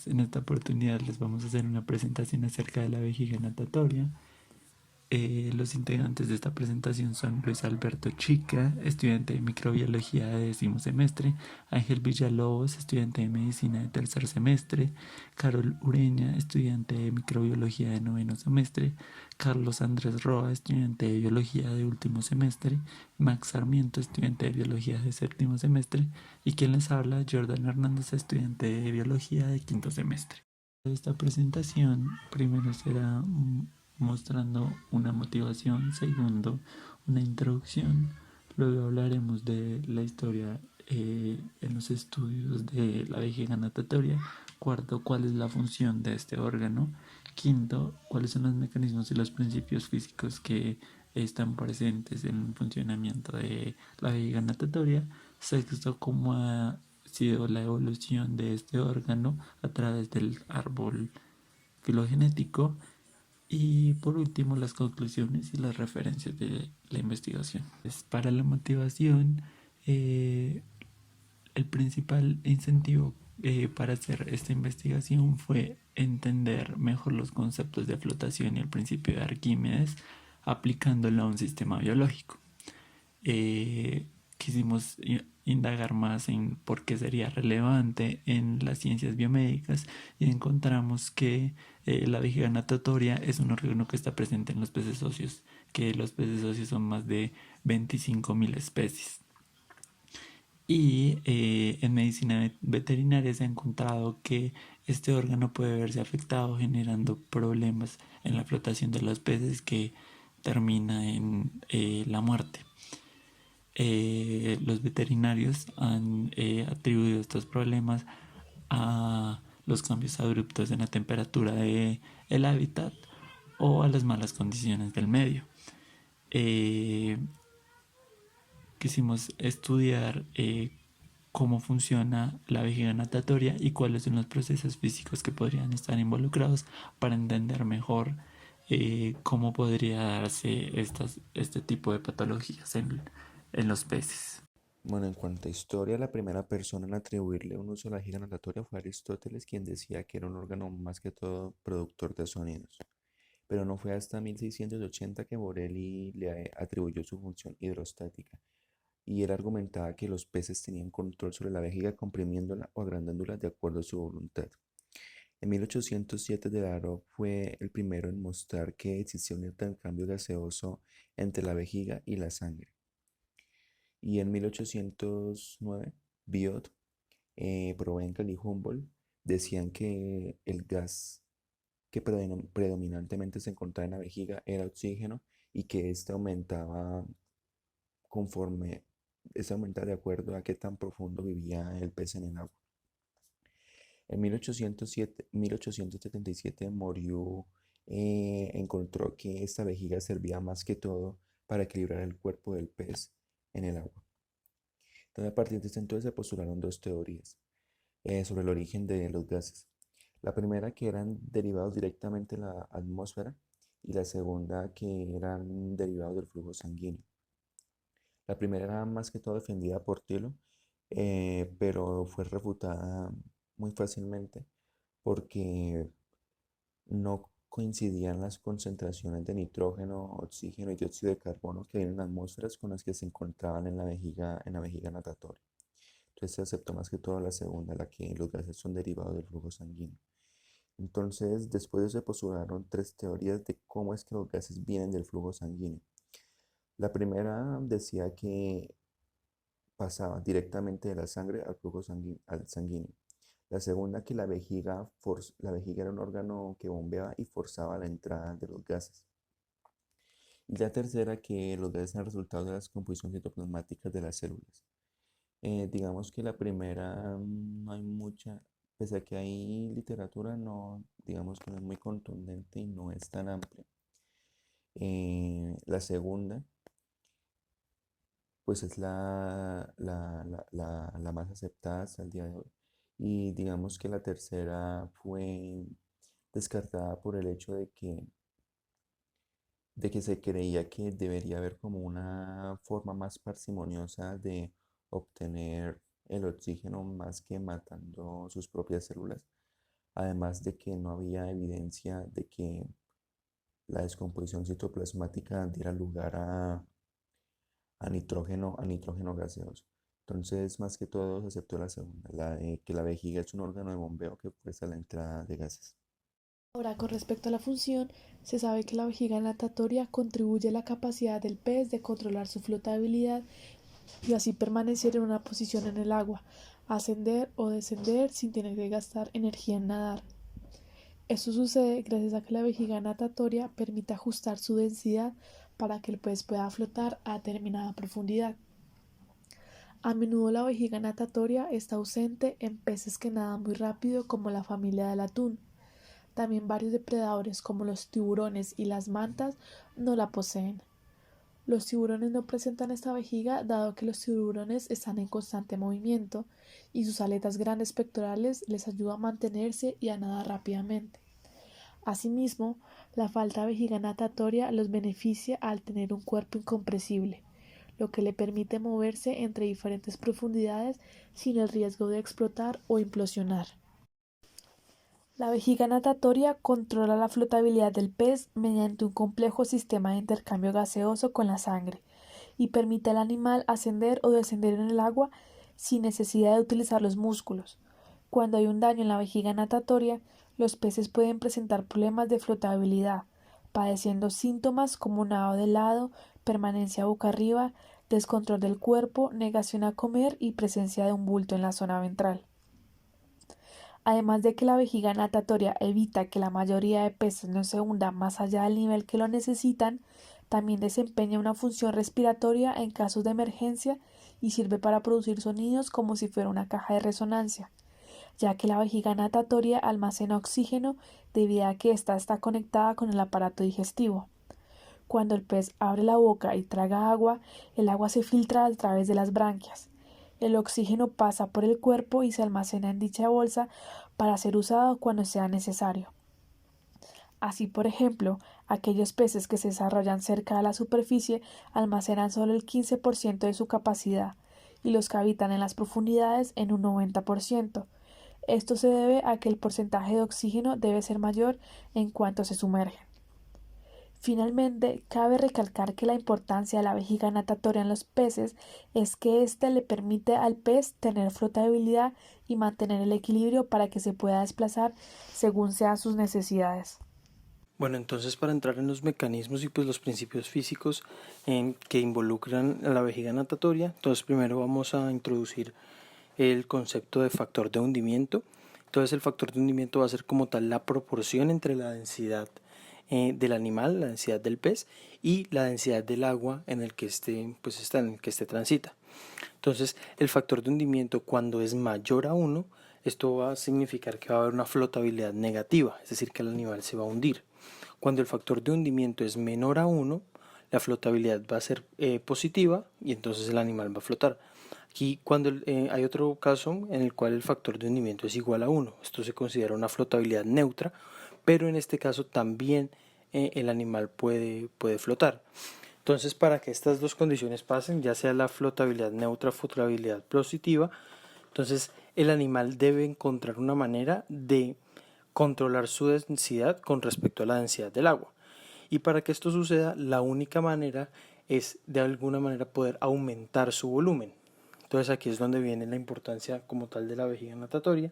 En esta oportunidad les vamos a hacer una presentación acerca de la vejiga natatoria. Los integrantes de esta presentación son Luis Alberto Chica, estudiante de microbiología de 10º semestre, Ángel Villalobos, estudiante de medicina de 3er semestre, Carol Ureña, estudiante de microbiología de 9º semestre, Carlos Andrés Roa, estudiante de biología de 1º semestre, Max Sarmiento, estudiante de biología de 7º semestre, y quien les habla, Jordan Hernández, estudiante de biología de 5º semestre. Esta presentación primero será mostrando una motivación, segundo una introducción, luego hablaremos de la historia en los estudios de la vejiga natatoria, cuarto cuál es la función de este órgano, quinto cuáles son los mecanismos y los principios físicos que están presentes en el funcionamiento de la vejiga natatoria, sexto cómo ha sido la evolución de este órgano a través del árbol filogenético y por último las conclusiones y las referencias de la investigación. Para la motivación, el principal incentivo para hacer esta investigación fue entender mejor los conceptos de flotación y el principio de Arquímedes aplicándolo a un sistema biológico. Quisimos indagar más en por qué sería relevante en las ciencias biomédicas y encontramos que la vejiga natatoria es un órgano que está presente en los peces óseos, que los peces óseos son más de 25.000 especies. Y en medicina veterinaria se ha encontrado que este órgano puede verse afectado generando problemas en la flotación de los peces que termina en la muerte. Los veterinarios han atribuido estos problemas a los cambios abruptos en la temperatura del hábitat o a las malas condiciones del medio. Quisimos estudiar cómo funciona la vejiga natatoria y cuáles son los procesos físicos que podrían estar involucrados para entender mejor cómo podría darse este tipo de patologías en los peces. Bueno, en cuanto a historia, la primera persona en atribuirle un uso a la vejiga natatoria fue Aristóteles, quien decía que era un órgano más que todo productor de sonidos. Pero no fue hasta 1680 que Borelli le atribuyó su función hidrostática, y él argumentaba que los peces tenían control sobre la vejiga comprimiéndola o agrandándola de acuerdo a su voluntad. En 1807 De Laro fue el primero en mostrar que existía un intercambio gaseoso entre la vejiga y la sangre. Y en 1809 Biot, Provencal y Humboldt decían que el gas que predominantemente se encontraba en la vejiga era oxígeno y que este aumentaba conforme, este aumentaba de acuerdo a qué tan profundo vivía el pez en el agua. En 1877 Morieu encontró que esta vejiga servía más que todo para equilibrar el cuerpo del pez en el agua. Entonces, a partir de este entonces se postularon dos teorías sobre el origen de los gases. La primera que eran derivados directamente de la atmósfera y la segunda que eran derivados del flujo sanguíneo. La primera era más que todo defendida por Tilo, pero fue refutada muy fácilmente porque no coincidían las concentraciones de nitrógeno, oxígeno y dióxido de carbono que hay en las atmósferas con las que se encontraban en la vejiga natatoria. Entonces se aceptó más que todo la segunda, la que los gases son derivados del flujo sanguíneo. Entonces, después se postularon tres teorías de cómo es que los gases vienen del flujo sanguíneo. La primera decía que pasaba directamente de la sangre al flujo sanguíneo. La segunda, que la vejiga era un órgano que bombeaba y forzaba la entrada de los gases. Y la tercera, que los gases eran resultado de las composiciones citoplasmáticas de las células. Digamos que la primera no hay mucha, pese a que hay literatura, no, digamos que no es muy contundente y no es tan amplia. La segunda, pues es la más aceptada hasta el día de hoy. Y digamos que la tercera fue descartada por el hecho de que se creía que debería haber como una forma más parsimoniosa de obtener el oxígeno más que matando sus propias células, además de que no había evidencia de que la descomposición citoplasmática diera lugar a nitrógeno gaseoso. Entonces, más que todo, se aceptó la segunda, la de que la vejiga es un órgano de bombeo que fuerza la entrada de gases. Ahora, con respecto a la función, se sabe que la vejiga natatoria contribuye a la capacidad del pez de controlar su flotabilidad y así permanecer en una posición en el agua, ascender o descender sin tener que gastar energía en nadar. Esto sucede gracias a que la vejiga natatoria permite ajustar su densidad para que el pez pueda flotar a determinada profundidad. A menudo la vejiga natatoria está ausente en peces que nadan muy rápido como la familia del atún. También varios depredadores como los tiburones y las mantas no la poseen. Los tiburones no presentan esta vejiga dado que los tiburones están en constante movimiento y sus aletas grandes pectorales les ayudan a mantenerse y a nadar rápidamente. Asimismo, la falta de vejiga natatoria los beneficia al tener un cuerpo incompresible, lo que le permite moverse entre diferentes profundidades sin el riesgo de explotar o implosionar. La vejiga natatoria controla la flotabilidad del pez mediante un complejo sistema de intercambio gaseoso con la sangre y permite al animal ascender o descender en el agua sin necesidad de utilizar los músculos. Cuando hay un daño en la vejiga natatoria, los peces pueden presentar problemas de flotabilidad, padeciendo síntomas como nado de lado, permanencia boca arriba, descontrol del cuerpo, negación a comer y presencia de un bulto en la zona ventral. Además de que la vejiga natatoria evita que la mayoría de peces no se hundan más allá del nivel que lo necesitan, también desempeña una función respiratoria en casos de emergencia y sirve para producir sonidos como si fuera una caja de resonancia, ya que la vejiga natatoria almacena oxígeno debido a que ésta está conectada con el aparato digestivo. Cuando el pez abre la boca y traga agua, el agua se filtra a través de las branquias. El oxígeno pasa por el cuerpo y se almacena en dicha bolsa para ser usado cuando sea necesario. Así, por ejemplo, aquellos peces que se desarrollan cerca de la superficie almacenan solo el 15% de su capacidad y los que habitan en las profundidades en un 90%. Esto se debe a que el porcentaje de oxígeno debe ser mayor en cuanto se sumergen. Finalmente, cabe recalcar que la importancia de la vejiga natatoria en los peces es que ésta le permite al pez tener flotabilidad y mantener el equilibrio para que se pueda desplazar según sean sus necesidades. Bueno, entonces para entrar en los mecanismos y pues los principios físicos que involucran a la vejiga natatoria, entonces primero vamos a introducir el concepto de factor de hundimiento. Entonces el factor de hundimiento va a ser como tal la proporción entre la densidad del animal, la densidad del pez y la densidad del agua en el que transita. Entonces el factor de hundimiento, cuando es mayor a 1, esto va a significar que va a haber una flotabilidad negativa, es decir, que el animal se va a hundir. Cuando el factor de hundimiento es menor a 1, la flotabilidad va a ser positiva y entonces el animal va a flotar. Aquí cuando hay otro caso en el cual el factor de hundimiento es igual a 1, esto se considera una flotabilidad neutra, pero en este caso también el animal puede flotar. Entonces, para que estas dos condiciones pasen, ya sea la flotabilidad neutra o flotabilidad positiva, entonces el animal debe encontrar una manera de controlar su densidad con respecto a la densidad del agua. Y para que esto suceda, la única manera es de alguna manera poder aumentar su volumen. Entonces aquí es donde viene la importancia como tal de la vejiga natatoria,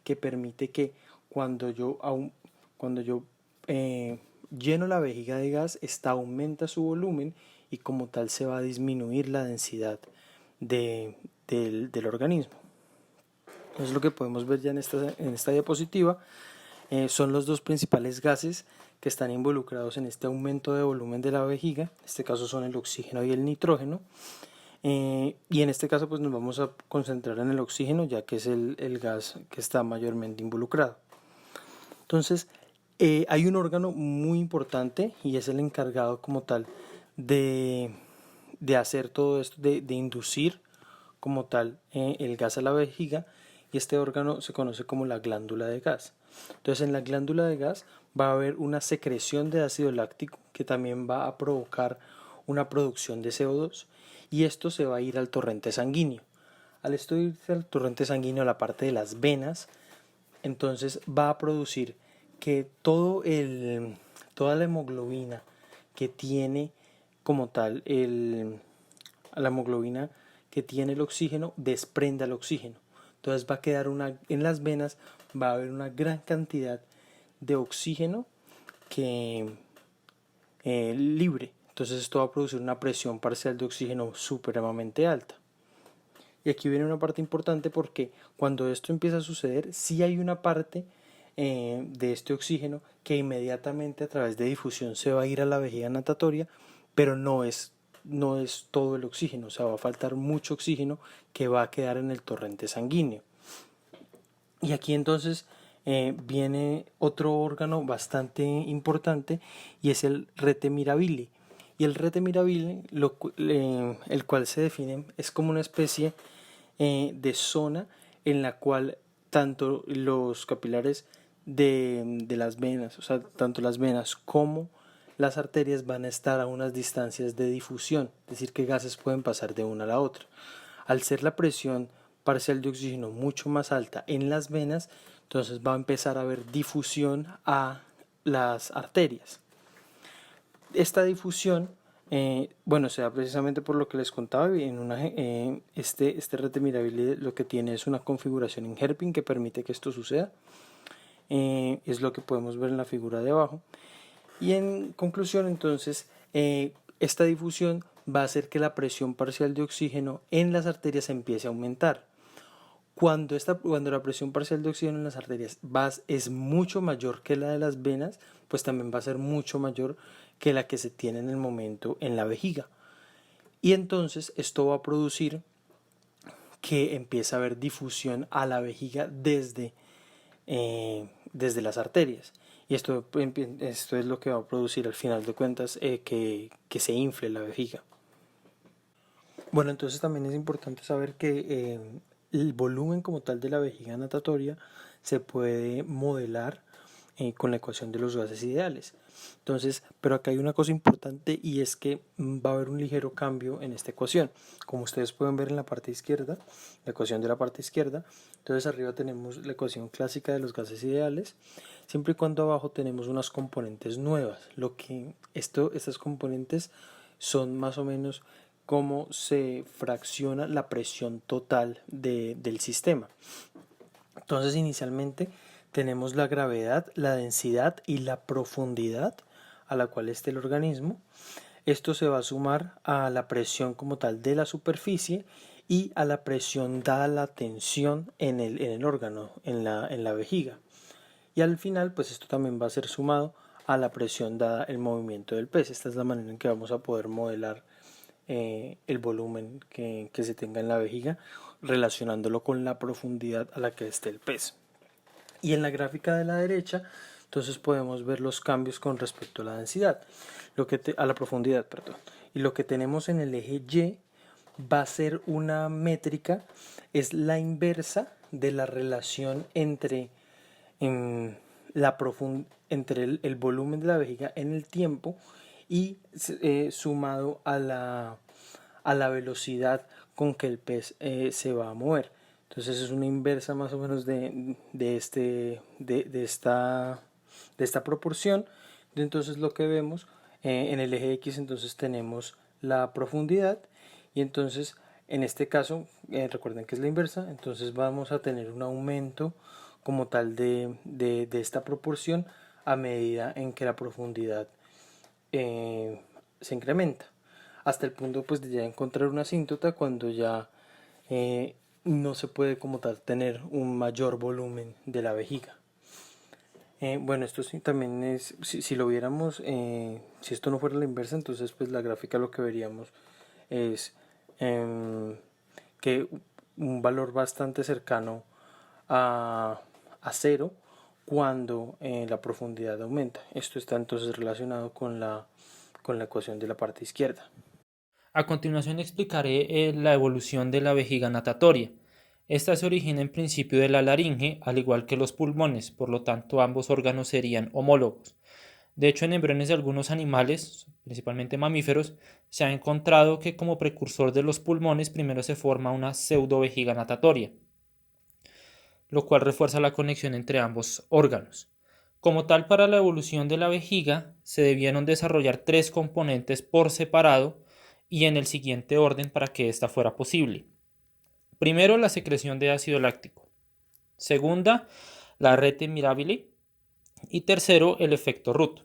que permite que cuando yo lleno la vejiga de gas, esta aumenta su volumen y como tal se va a disminuir la densidad del organismo. Entonces lo que podemos ver ya en esta diapositiva son los dos principales gases que están involucrados en este aumento de volumen de la vejiga. En este caso son el oxígeno y el nitrógeno. Y en este caso pues nos vamos a concentrar en el oxígeno, ya que es el gas que está mayormente involucrado. Entonces hay un órgano muy importante y es el encargado como tal de hacer todo esto, de inducir como tal el gas a la vejiga, y este órgano se conoce como la glándula de gas. Entonces en la glándula de gas va a haber una secreción de ácido láctico que también va a provocar una producción de CO2 y esto se va a ir al torrente sanguíneo. Al esto irse al torrente sanguíneo, a la parte de las venas, entonces va a producir que toda la hemoglobina que tiene como tal la hemoglobina que tiene el oxígeno desprenda el oxígeno. Entonces va a quedar en las venas va a haber una gran cantidad de oxígeno que libre. Entonces esto va a producir una presión parcial de oxígeno supremamente alta. Y aquí viene una parte importante porque cuando esto empieza a suceder, sí hay una parte de este oxígeno que inmediatamente a través de difusión se va a ir a la vejiga natatoria, pero no es todo el oxígeno, o sea, va a faltar mucho oxígeno que va a quedar en el torrente sanguíneo. Y aquí entonces viene otro órgano bastante importante y es el rete mirabile. Y el rete mirabile, el cual se define, es como una especie de zona en la cual tanto los capilares de las venas, o sea, tanto las venas como las arterias van a estar a unas distancias de difusión, es decir, que gases pueden pasar de una a la otra. Al ser la presión parcial de oxígeno mucho más alta en las venas, entonces va a empezar a haber difusión a las arterias. Esta difusión, se da precisamente por lo que les contaba, este rete mirabile lo que tiene es una configuración en hairpin que permite que esto suceda. Es lo que podemos ver en la figura de abajo. Y en conclusión, entonces, esta difusión va a hacer que la presión parcial de oxígeno en las arterias empiece a aumentar. Cuando la presión parcial de oxígeno en las arterias es mucho mayor que la de las venas, pues también va a ser mucho mayor que la que se tiene en el momento en la vejiga. Y entonces esto va a producir que empiece a haber difusión a la vejiga desde las arterias. Y esto es lo que va a producir al final de cuentas que se infle la vejiga. Bueno, entonces también es importante saber que el volumen como tal de la vejiga natatoria se puede modelar con la ecuación de los gases ideales. Entonces, pero acá hay una cosa importante y es que va a haber un ligero cambio en esta ecuación. Como ustedes pueden ver en la parte izquierda, la ecuación de la parte izquierda, entonces arriba tenemos la ecuación clásica de los gases ideales, siempre y cuando abajo tenemos unas componentes nuevas. Estas componentes son más o menos cómo se fracciona la presión total del sistema. Entonces, inicialmente tenemos la gravedad, la densidad y la profundidad a la cual esté el organismo. Esto se va a sumar a la presión como tal de la superficie y a la presión dada la tensión en el órgano, en la vejiga. Y al final, pues esto también va a ser sumado a la presión dada el movimiento del pez. Esta es la manera en que vamos a poder modelar el volumen que se tenga en la vejiga, relacionándolo con la profundidad a la que esté el pez. Y en la gráfica de la derecha, entonces podemos ver los cambios con respecto a la densidad, a la profundidad, perdón. Y lo que tenemos en el eje Y va a ser una métrica, es la inversa de la relación entre el volumen de la vejiga en el tiempo y sumado a la velocidad con que el pez se va a mover. Entonces es una inversa más o menos de esta proporción. Entonces lo que vemos en el eje X, entonces tenemos la profundidad y entonces en este caso recuerden que es la inversa, entonces vamos a tener un aumento como tal de esta proporción a medida en que la profundidad se incrementa, hasta el punto pues de ya encontrar una asíntota cuando ya no se puede como tal tener un mayor volumen de la vejiga. Bueno, esto sí también es, si lo viéramos, si esto no fuera la inversa, entonces pues la gráfica lo que veríamos es que un valor bastante cercano a cero cuando la profundidad aumenta. Esto está entonces relacionado con la ecuación de la parte izquierda. A continuación explicaré la evolución de la vejiga natatoria. Esta se origina en principio de la laringe, al igual que los pulmones, por lo tanto ambos órganos serían homólogos. De hecho, en embriones de algunos animales, principalmente mamíferos, se ha encontrado que como precursor de los pulmones primero se forma una pseudovejiga natatoria. lo cual refuerza la conexión entre ambos órganos. Como tal, para la evolución de la vejiga se debieron desarrollar 3 componentes por separado y en el siguiente orden para que esta fuera posible. Primero, la secreción de ácido láctico. Segunda, la rete mirabile. Y tercero, el efecto Ruth.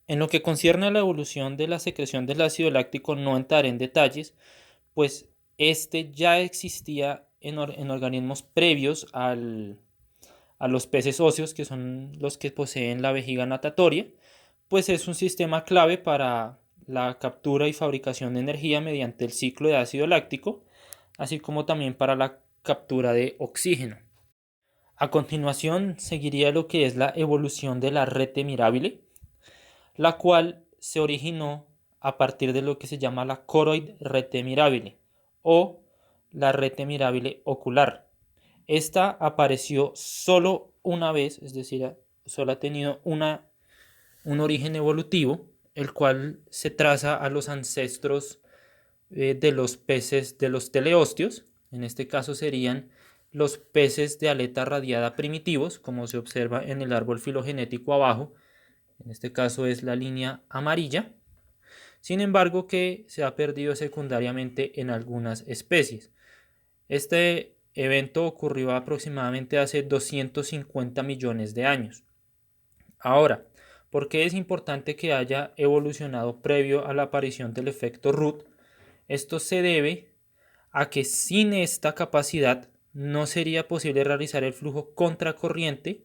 En lo que concierne a la evolución de la secreción del ácido láctico no entraré en detalles, pues este ya existía en organismos previos a los peces óseos, que son los que poseen la vejiga natatoria, pues es un sistema clave para la captura y fabricación de energía mediante el ciclo de ácido láctico, así como también para la captura de oxígeno. A continuación seguiría lo que es la evolución de la rete mirabile, la cual se originó a partir de lo que se llama la coroid rete mirabile o la rete mirabile ocular. Esta apareció solo una vez, es decir, solo ha tenido un origen evolutivo, el cual se traza a los ancestros de los peces de los teleostios. En este caso serían los peces de aleta radiada primitivos, como se observa en el árbol filogenético abajo. En este caso es la línea amarilla. Sin embargo, que se ha perdido secundariamente en algunas especies. Este evento ocurrió aproximadamente hace 250 millones de años. Ahora, ¿por qué es importante que haya evolucionado previo a la aparición del efecto Ruth? Esto se debe a que sin esta capacidad no sería posible realizar el flujo contracorriente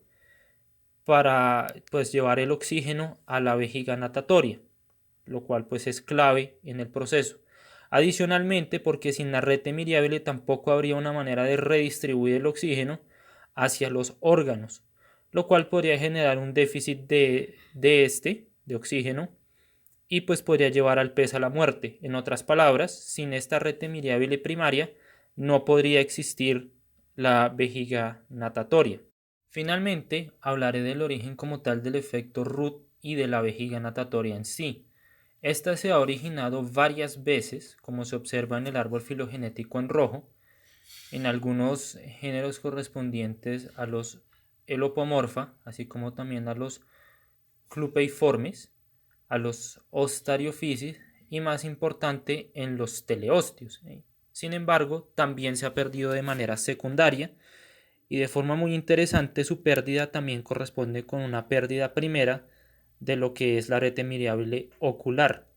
para llevar el oxígeno a la vejiga natatoria, lo cual es clave en el proceso. Adicionalmente, porque sin la rete mirabile tampoco habría una manera de redistribuir el oxígeno hacia los órganos, lo cual podría generar un déficit de oxígeno y podría llevar al pez a la muerte. En otras palabras, sin esta rete mirabile primaria no podría existir la vejiga natatoria. Finalmente, hablaré del origen como tal del efecto Ruth y de la vejiga natatoria en sí. Esta se ha originado varias veces, como se observa en el árbol filogenético en rojo, en algunos géneros correspondientes a los Elopomorpha, así como también a los Clupeiformes, a los Ostariophysis y, más importante, en los teleostios. Sin embargo, también se ha perdido de manera secundaria y de forma muy interesante su pérdida también corresponde con una pérdida primera de lo que es la rete mirabile ocular.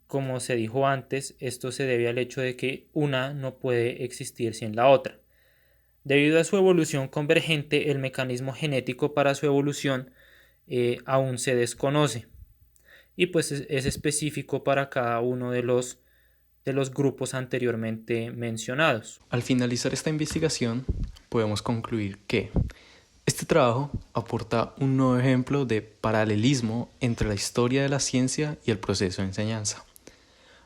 Como se dijo antes, esto se debe al hecho de que una no puede existir sin la otra. Debido a su evolución convergente, el mecanismo genético para su evolución aún se desconoce y es específico para cada uno de los grupos anteriormente mencionados. Al finalizar esta investigación, podemos concluir que este trabajo aporta un nuevo ejemplo de paralelismo entre la historia de la ciencia y el proceso de enseñanza.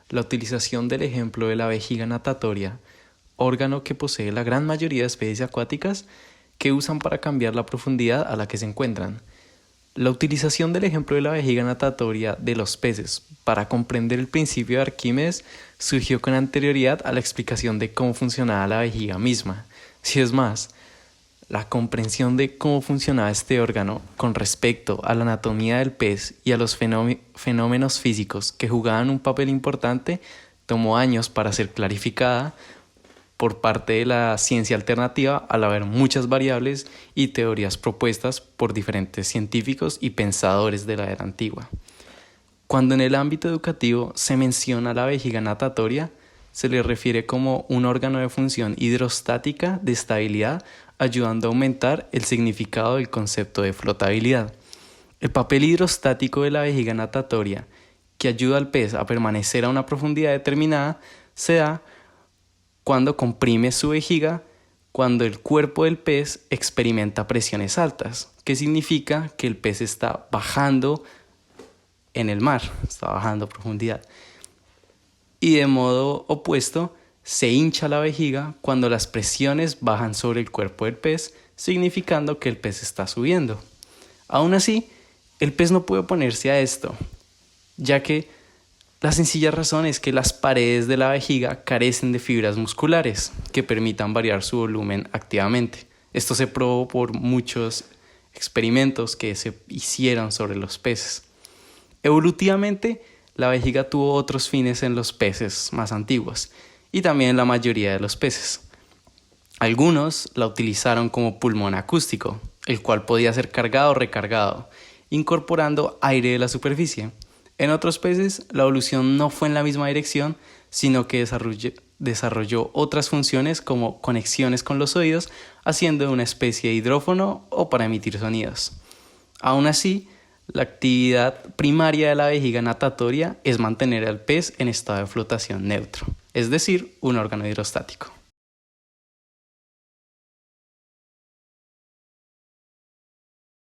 La utilización del ejemplo de la vejiga natatoria, órgano que posee la gran mayoría de especies acuáticas que usan para cambiar la profundidad a la que se encuentran. La utilización del ejemplo de la vejiga natatoria de los peces para comprender el principio de Arquímedes surgió con anterioridad a la explicación de cómo funcionaba la vejiga misma. Si es más, la comprensión de cómo funcionaba este órgano con respecto a la anatomía del pez y a los fenómenos físicos que jugaban un papel importante tomó años para ser clarificada por parte de la ciencia alternativa al haber muchas variables y teorías propuestas por diferentes científicos y pensadores de la era antigua. Cuando en el ámbito educativo se menciona la vejiga natatoria, se le refiere como un órgano de función hidrostática de estabilidad, ayudando a aumentar el significado del concepto de flotabilidad. El papel hidrostático de la vejiga natatoria, que ayuda al pez a permanecer a una profundidad determinada, se da cuando comprime su vejiga, cuando el cuerpo del pez experimenta presiones altas, que significa que el pez está bajando en el mar, está bajando a profundidad. Y de modo opuesto, se hincha la vejiga cuando las presiones bajan sobre el cuerpo del pez, significando que el pez está subiendo. Aún así, el pez no puede oponerse a esto, ya que la sencilla razón es que las paredes de la vejiga carecen de fibras musculares que permitan variar su volumen activamente. Esto se probó por muchos experimentos que se hicieron sobre los peces. Evolutivamente, la vejiga tuvo otros fines en los peces más antiguos y también en la mayoría de los peces. Algunos la utilizaron como pulmón acústico, el cual podía ser cargado o recargado, incorporando aire de la superficie. En otros peces, la evolución no fue en la misma dirección, sino que desarrolló otras funciones como conexiones con los oídos, haciendo una especie de hidrófono o para emitir sonidos. Aún así, la actividad primaria de la vejiga natatoria es mantener al pez en estado de flotación neutro, es decir, un órgano hidrostático.